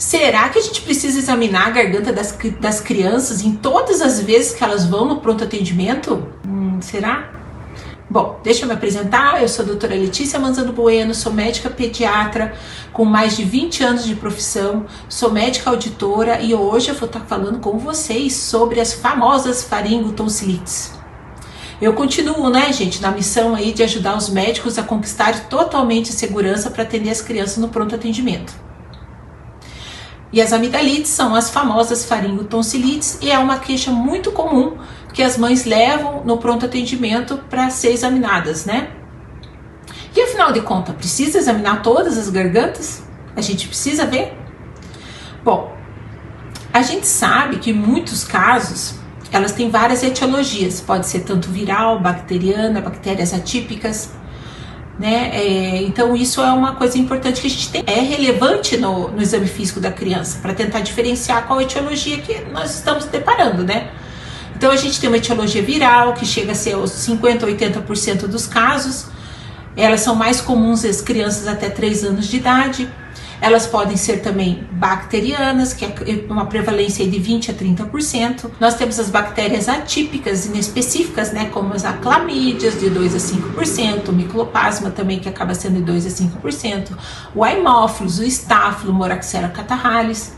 Será que a gente precisa examinar a garganta das crianças em todas as vezes que elas vão no pronto atendimento? Será? Bom, deixa eu me apresentar. Eu sou a doutora Letícia Manzano Bueno, sou médica pediatra com mais de 20 anos de profissão, sou médica auditora e hoje eu vou estar falando com vocês sobre as famosas faringotonsilites. Eu continuo, né, gente, na missão aí de ajudar os médicos a conquistar totalmente a segurança para atender as crianças no pronto atendimento. E as amigdalites são as famosas faringotonsilites e é uma queixa muito comum que as mães levam no pronto atendimento para ser examinadas, né? E afinal de contas, precisa examinar todas as gargantas? A gente precisa ver? Bom, a gente sabe que em muitos casos elas têm várias etiologias, pode ser tanto viral, bacteriana, bactérias atípicas, né? Então isso é uma coisa importante que a gente tem, é relevante no exame físico da criança, para tentar diferenciar qual etiologia que nós estamos deparando, né? Então a gente tem uma etiologia viral, que chega a ser os 50% a 80% dos casos, elas são mais comuns às crianças até 3 anos de idade. Elas podem ser também bacterianas, que é uma prevalência de 20% a 30%. Nós temos as bactérias atípicas, inespecíficas, né, como as clamídias, de 2% a 5%, o micoplasma também, que acaba sendo de 2% a 5%, o haemophilus, o estáfilo, Moraxella catarrhalis,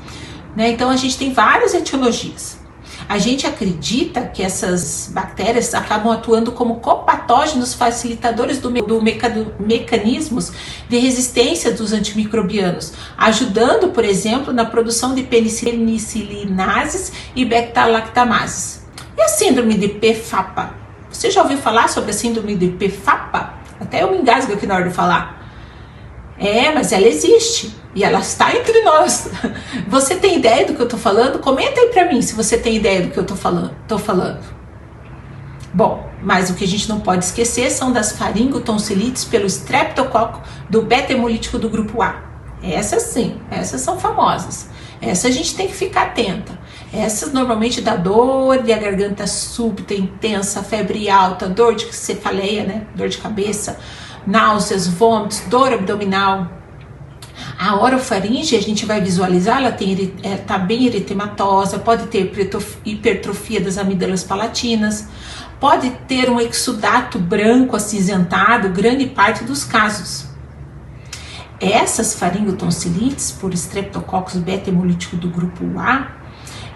né? Então a gente tem várias etiologias. A gente acredita que essas bactérias acabam atuando como copatógenos facilitadores do mecanismos de resistência dos antimicrobianos, ajudando, por exemplo, na produção de penicilinases e beta-lactamases. E a síndrome de PFAPA? Você já ouviu falar sobre a síndrome de PFAPA? Até eu me engasgo aqui na hora de falar. Mas ela existe e ela está entre nós. Você tem ideia do que eu tô falando? Comenta aí pra mim se você tem ideia do que eu tô falando. Bom, mas o que a gente não pode esquecer são das faringotonsilites pelo streptococo do beta-hemolítico do grupo A. Essas sim, essas são famosas. Essa a gente tem que ficar atenta. Essas normalmente dá dor de garganta súbita, intensa, febre alta, dor de cefaleia, né? Dor de cabeça, náuseas, vômitos, dor abdominal. A orofaringe a gente vai visualizar, ela tá bem eritematosa, pode ter hipertrofia das amígdalas palatinas, pode ter um exudato branco acinzentado, grande parte dos casos. Essas faringotonsilites, por Streptococcus beta-hemolítico do grupo A,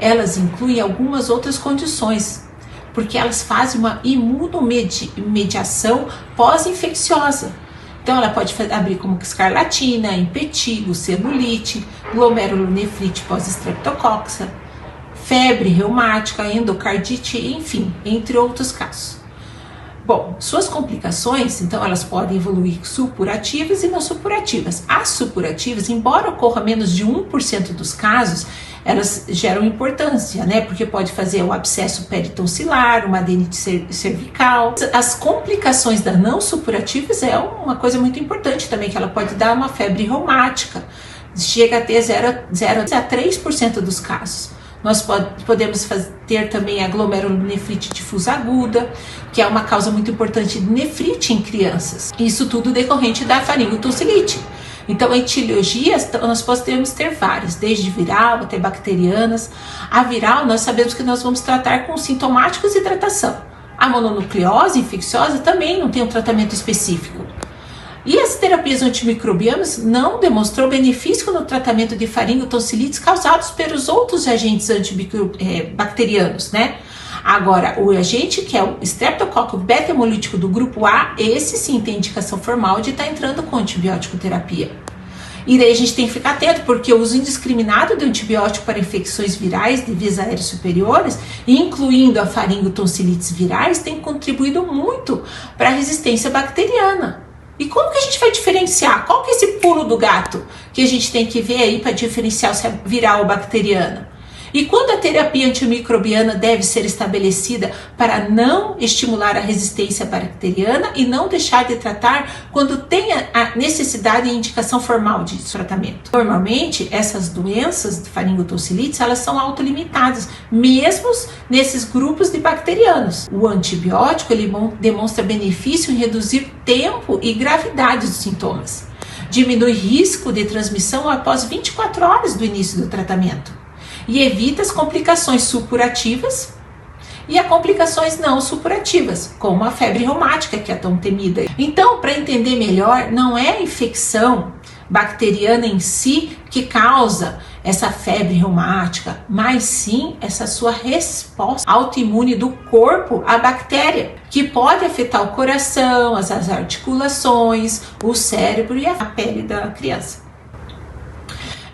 elas incluem algumas outras condições, porque elas fazem uma imunomediação pós-infecciosa. Então ela pode abrir como escarlatina, impetigo, celulite, glomerulonefrite pós-streptococca, febre reumática, endocardite, enfim, entre outros casos. Bom, suas complicações, então elas podem evoluir supurativas e não supurativas. As supurativas, embora ocorra menos de 1% dos casos, elas geram importância, né? Porque pode fazer o abscesso peritonsilar, uma adenite cervical. As complicações da não supurativas é uma coisa muito importante também, que ela pode dar uma febre reumática. Chega a ter 0 a 3% dos casos. Nós podemos ter também a glomerulonefrite difusa aguda, que é uma causa muito importante de nefrite em crianças. Isso tudo decorrente da faringotonsilite. Então, etiologias, nós podemos ter várias, desde viral até bacterianas. A viral, nós sabemos que nós vamos tratar com sintomáticos e hidratação. A mononucleose infecciosa também não tem um tratamento específico. E as terapias antimicrobianas não demonstrou benefício no tratamento de faringotonsilites causados pelos outros agentes bacterianos, né? Agora, o agente que é o Streptococcus beta-hemolítico do grupo A, esse sim tem indicação formal de estar entrando com antibiótico terapia. E daí a gente tem que ficar atento, porque o uso indiscriminado de antibiótico para infecções virais de vias aéreas superiores, incluindo a faringotonsilites virais, tem contribuído muito para a resistência bacteriana. E como que a gente vai diferenciar? Qual que é esse pulo do gato que a gente tem que ver aí para diferenciar se é viral ou bacteriana? E quando a terapia antimicrobiana deve ser estabelecida para não estimular a resistência bacteriana e não deixar de tratar quando tem a necessidade e indicação formal de tratamento? Normalmente, essas doenças de faringotonsilites, elas são autolimitadas, mesmo nesses grupos de bacterianos. O antibiótico, ele demonstra benefício em reduzir tempo e gravidade dos sintomas. diminui risco de transmissão após 24 horas do início do tratamento e evita as complicações supurativas e as complicações não supurativas, como a febre reumática, que é tão temida. Então, para entender melhor, não é a infecção bacteriana em si que causa essa febre reumática, mas sim essa sua resposta autoimune do corpo à bactéria, que pode afetar o coração, as articulações, o cérebro e a pele da criança.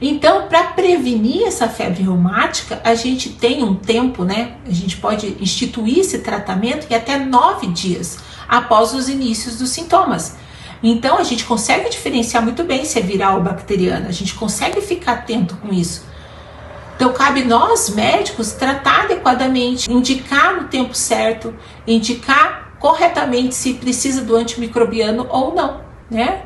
Então, para prevenir essa febre reumática, a gente tem um tempo, né? A gente pode instituir esse tratamento em até 9 dias após os inícios dos sintomas. Então, a gente consegue diferenciar muito bem se é viral ou bacteriana, a gente consegue ficar atento com isso. Então, cabe nós, médicos, tratar adequadamente, indicar no tempo certo, indicar corretamente se precisa do antimicrobiano ou não, né?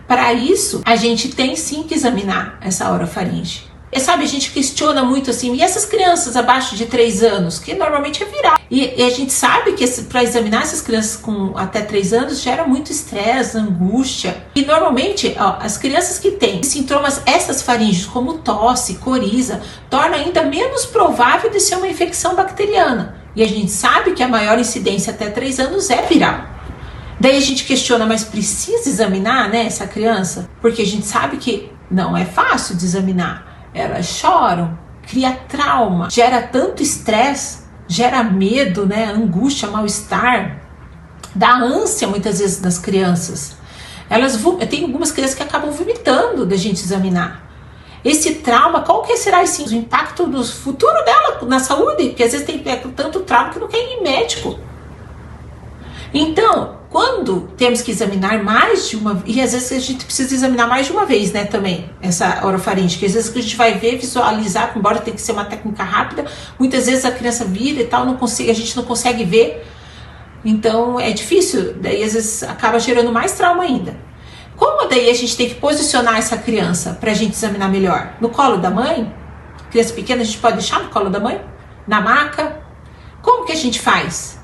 Para isso, a gente tem sim que examinar essa orofaringe. E sabe, a gente questiona muito assim, e essas crianças abaixo de 3 anos, que normalmente é viral. E a gente sabe que para examinar essas crianças com até 3 anos gera muito estresse, angústia. E normalmente, as crianças que têm sintomas essas faringes, como tosse, coriza, torna ainda menos provável de ser uma infecção bacteriana. E a gente sabe que a maior incidência até 3 anos é viral. Daí a gente questiona, mas precisa examinar, né, essa criança? Porque a gente sabe que não é fácil de examinar. Elas choram, cria trauma, gera tanto estresse, gera medo, né, angústia, mal-estar, dá ânsia muitas vezes nas crianças. Tem algumas crianças que acabam vomitando da gente examinar. Esse trauma, qual que será o impacto do futuro dela na saúde? Porque às vezes tem tanto trauma que não quer ir em médico. Então, quando temos que examinar mais de uma, e às vezes a gente precisa examinar mais de uma vez, né, também, essa orofaringe, que às vezes a gente vai ver, visualizar, embora tenha que ser uma técnica rápida, muitas vezes a criança vira e tal, a gente não consegue ver, então é difícil, daí às vezes acaba gerando mais trauma ainda. Como daí a gente tem que posicionar essa criança para a gente examinar melhor? No colo da mãe? Criança pequena a gente pode deixar no colo da mãe? Na maca? Como que a gente faz?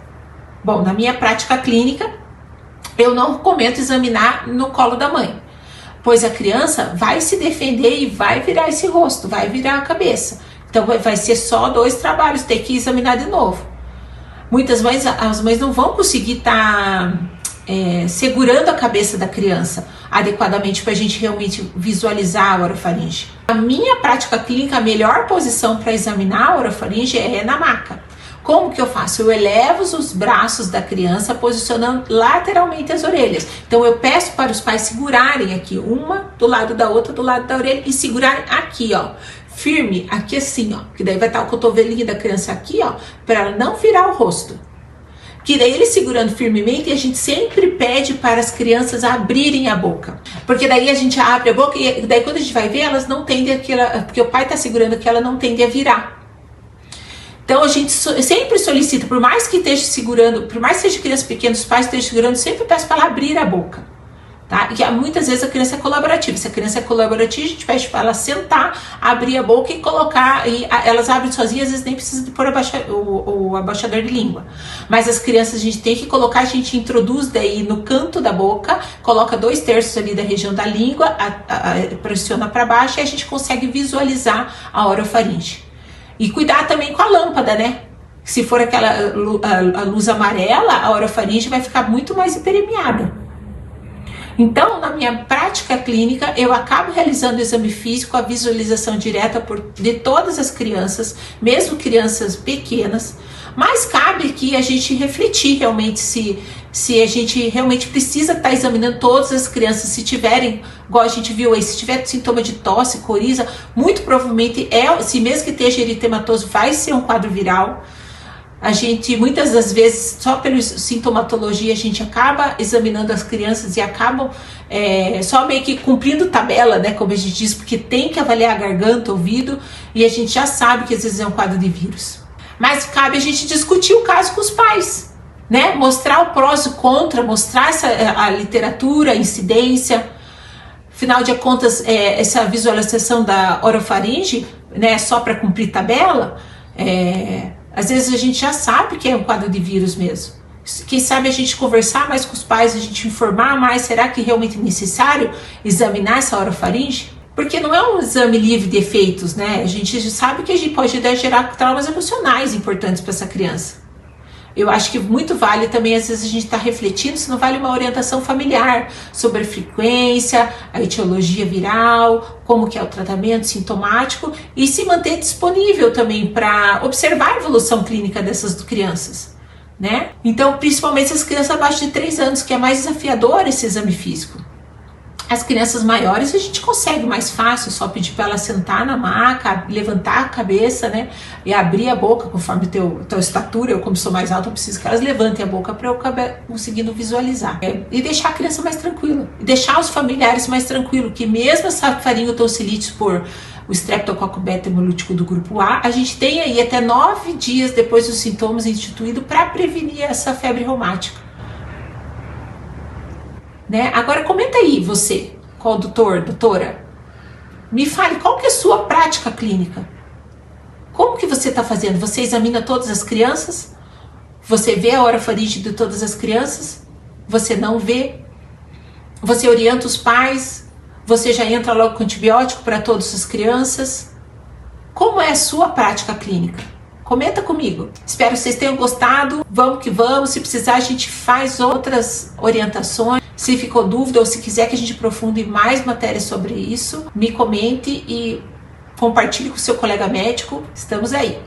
Bom, na minha prática clínica, eu não recomendo examinar no colo da mãe, pois a criança vai se defender e vai virar esse rosto, vai virar a cabeça. Então vai ser só 2 trabalhos, ter que examinar de novo. Muitas mães, as mães não vão conseguir estar segurando a cabeça da criança adequadamente para a gente realmente visualizar a orofaringe. A minha prática clínica, a melhor posição para examinar a orofaringe é na maca. Como que eu faço? Eu elevo os braços da criança, posicionando lateralmente as orelhas. Então eu peço para os pais segurarem aqui, uma do lado da outra, do lado da orelha, e segurarem aqui, ó, firme, aqui assim, ó, que daí vai estar o cotovelinho da criança aqui, ó, para ela não virar o rosto. Que daí ele segurando firmemente, e a gente sempre pede para as crianças abrirem a boca. Porque daí a gente abre a boca e daí quando a gente vai ver, elas não tendem porque o pai está segurando aqui, ela não tende a virar. Então a gente sempre solicita, por mais que esteja segurando, por mais que seja criança pequena, os pais estejam segurando, sempre peço para ela abrir a boca, tá? E muitas vezes a criança é colaborativa. Se a criança é colaborativa, a gente pede para ela sentar, abrir a boca e colocar, e elas abrem sozinhas, às vezes nem precisa de pôr o abaixador de língua. Mas as crianças a gente tem que colocar, a gente introduz daí no canto da boca, coloca 2/3 ali da região da língua, pressiona para baixo e a gente consegue visualizar a orofaringe. E cuidar também com a lâmpada, né? Se for aquela a luz amarela, a orofaringe vai ficar muito mais hiperemiada. Então, na minha prática clínica, eu acabo realizando o exame físico, a visualização direta de todas as crianças, mesmo crianças pequenas, mas cabe aqui a gente refletir realmente se a gente realmente precisa estar examinando todas as crianças, se tiverem, igual a gente viu aí, se tiver sintoma de tosse, coriza, muito provavelmente se mesmo que esteja eritematoso, vai ser um quadro viral. A gente, muitas das vezes, só pela sintomatologia, a gente acaba examinando as crianças e acabam só meio que cumprindo tabela, né, como a gente diz, porque tem que avaliar a garganta, o ouvido, e a gente já sabe que às vezes é um quadro de vírus. Mas cabe a gente discutir o caso com os pais, né, mostrar o prós e o contra, mostrar a literatura, a incidência. Afinal de contas, essa visualização da orofaringe, né, só para cumprir tabela, às vezes a gente já sabe que é um quadro de vírus mesmo. Quem sabe a gente conversar mais com os pais, a gente informar mais, será que realmente é necessário examinar essa orofaringe? Porque não é um exame livre de efeitos, né? A gente sabe que a gente pode gerar traumas emocionais importantes para essa criança. Eu acho que muito vale também, às vezes, a gente está refletindo se não vale uma orientação familiar sobre a frequência, a etiologia viral, como que é o tratamento sintomático e se manter disponível também para observar a evolução clínica dessas crianças, né? Então, principalmente as crianças abaixo de 3 anos, que é mais desafiador esse exame físico. As crianças maiores a gente consegue mais fácil, só pedir para ela sentar na maca, levantar a cabeça, né? E abrir a boca conforme tua estatura. Eu, como sou mais alta, eu preciso que elas levantem a boca para eu acabar conseguindo visualizar. E deixar a criança mais tranquila. E deixar os familiares mais tranquilos, que mesmo essa faringotonsilite por o Streptococcus beta-hemolítico do grupo A, a gente tem aí até 9 dias depois dos sintomas instituídos para prevenir essa febre reumática. Né? Agora comenta aí você, qual doutor, doutora, me fale qual que é a sua prática clínica. Como que você está fazendo? Você examina todas as crianças? Você vê a orofaringe de todas as crianças? Você não vê? Você orienta os pais? Você já entra logo com antibiótico para todas as crianças? Como é a sua prática clínica? Comenta comigo. Espero que vocês tenham gostado. Vamos que vamos. Se precisar, a gente faz outras orientações. Se ficou dúvida ou se quiser que a gente aprofunde mais matérias sobre isso, me comente e compartilhe com seu colega médico. Estamos aí.